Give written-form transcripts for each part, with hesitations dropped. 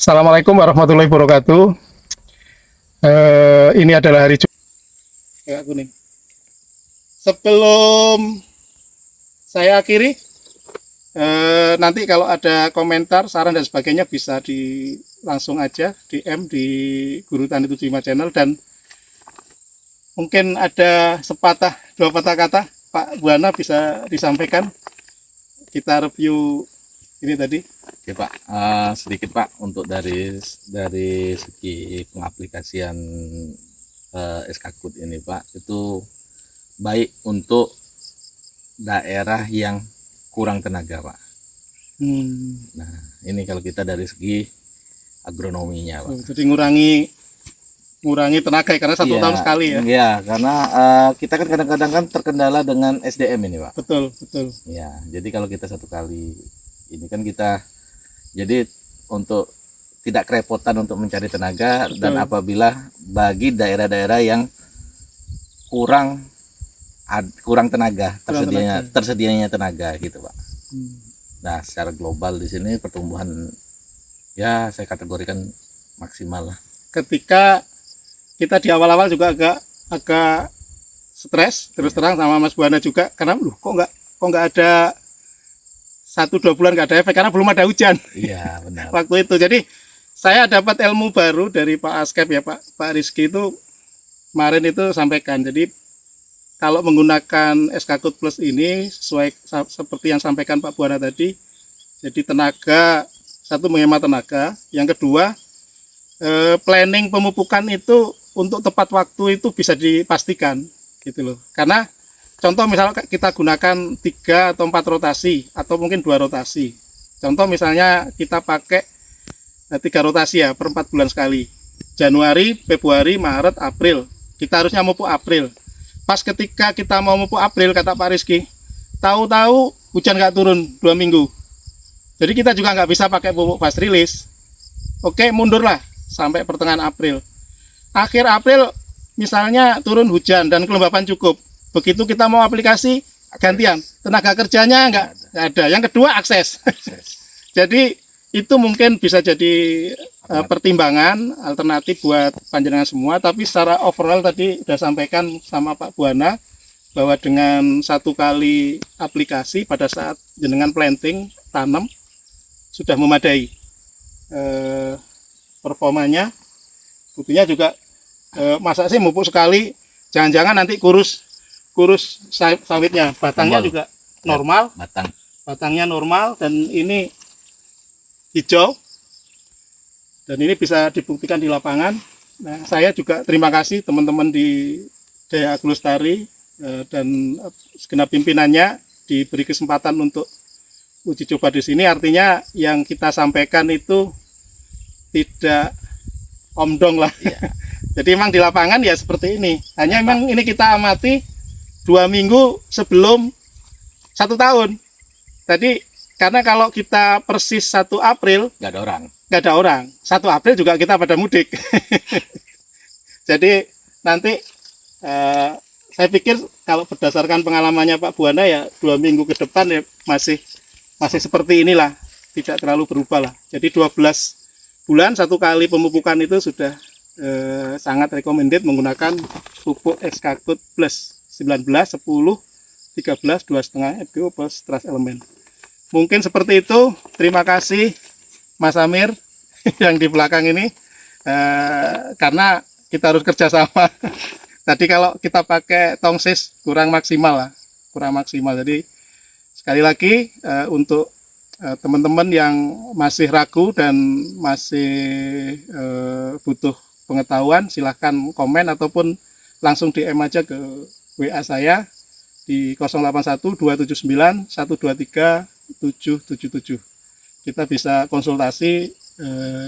Assalamualaikum warahmatullahi wabarakatuh. Ini adalah hari Jumat. Ya, kuning. Sebelum saya akhiri, nanti kalau ada komentar, saran dan sebagainya bisa langsung aja DM di Guru Tani 75 channel, dan mungkin ada sepatah dua patah kata Pak Buana bisa disampaikan. Kita review ini tadi. Oke Pak, sedikit Pak untuk dari segi pengaplikasian SK-Kut ini Pak, itu baik untuk daerah yang kurang tenaga Pak. Nah ini kalau kita dari segi agronominya Pak. Jadi ngurangi tenaga karena satu tahun sekali ya. Iya, karena kita kan kadang-kadang kan terkendala dengan SDM ini Pak. Betul. Ya, jadi kalau kita satu kali ini kan kita jadi untuk tidak kerepotan untuk mencari tenaga. Betul. Dan apabila bagi daerah-daerah yang kurang tenaga, tersedianya tenaga gitu Pak. Nah, secara global di sini pertumbuhan ya saya kategorikan maksimal lah. Ketika kita di awal-awal juga agak stres terus terang sama Mas Buana juga, karena kok nggak ada 1-2 bulan nggak ada efek karena belum ada hujan. Iya benar. Waktu itu jadi saya dapat ilmu baru dari Pak Askep ya, Pak Rizky itu kemarin itu sampaikan. Jadi kalau menggunakan SK-Kut Plus ini sesuai seperti yang sampaikan Pak Buana tadi, jadi tenaga, satu menghemat tenaga, yang kedua planning pemupukan itu untuk tepat waktu itu bisa dipastikan gitu loh. Karena contoh misalnya kita gunakan 3 atau 4 rotasi atau mungkin 2 rotasi. Contoh misalnya kita pakai 3 rotasi ya per 4 bulan sekali. Januari, Februari, Maret, April. Kita harusnya mupuk April. Pas ketika kita mau mupuk April, kata Pak Rizky, tahu-tahu hujan nggak turun 2 minggu. Jadi kita juga nggak bisa pakai pupuk fast release. Oke, mundurlah sampai pertengahan April. Akhir April misalnya turun hujan dan kelembapan cukup. Begitu kita mau aplikasi gantian, tenaga kerjanya nggak ada. Yang kedua akses. Jadi itu mungkin bisa jadi pertimbangan alternatif buat panjenengan semua. Tapi secara overall tadi sudah sampaikan sama Pak Buana bahwa dengan 1 kali aplikasi pada saat jenengan planting tanam sudah memadai performanya. Buktinya juga masa sih mupuk sekali, jangan-jangan nanti kurus sawitnya, batangnya juga normal, batangnya normal, dan ini hijau, dan ini bisa dibuktikan di lapangan. Nah, saya juga terima kasih teman-teman di Daya Agrolestari dan segenap pimpinannya diberi kesempatan untuk uji coba di sini. Artinya yang kita sampaikan itu tidak omdong lah. Ya. Jadi memang di lapangan ya seperti ini. Hanya memang ini kita amati 2 minggu sebelum 1 tahun. Tadi karena kalau kita persis 1 April nggak ada orang. 1 April juga kita pada mudik. Jadi nanti saya pikir kalau berdasarkan pengalamannya Pak Buana ya 2 minggu ke depan ya masih seperti inilah, tidak terlalu berubah lah. Jadi 12 bulan 1 kali pemupukan itu sudah sangat recommended menggunakan pupuk SK-Kut Plus 19, 10, 13, 2,5 FGO plus Trust Element. Mungkin seperti itu. Terima kasih Mas Amir yang di belakang ini, karena kita harus kerjasama. Tadi kalau kita pakai tongsis kurang maksimal. Jadi sekali lagi untuk teman-teman yang masih ragu dan masih butuh pengetahuan, silahkan komen ataupun langsung DM aja ke WA saya di 081 279 123 777. Kita bisa konsultasi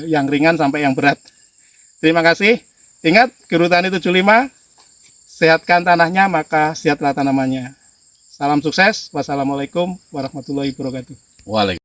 yang ringan sampai yang berat. Terima kasih. Ingat, Guru Tani 75, sehatkan tanahnya maka sehatlah tanamannya. Salam sukses. Wassalamualaikum warahmatullahi wabarakatuh. Waalaikumsalam.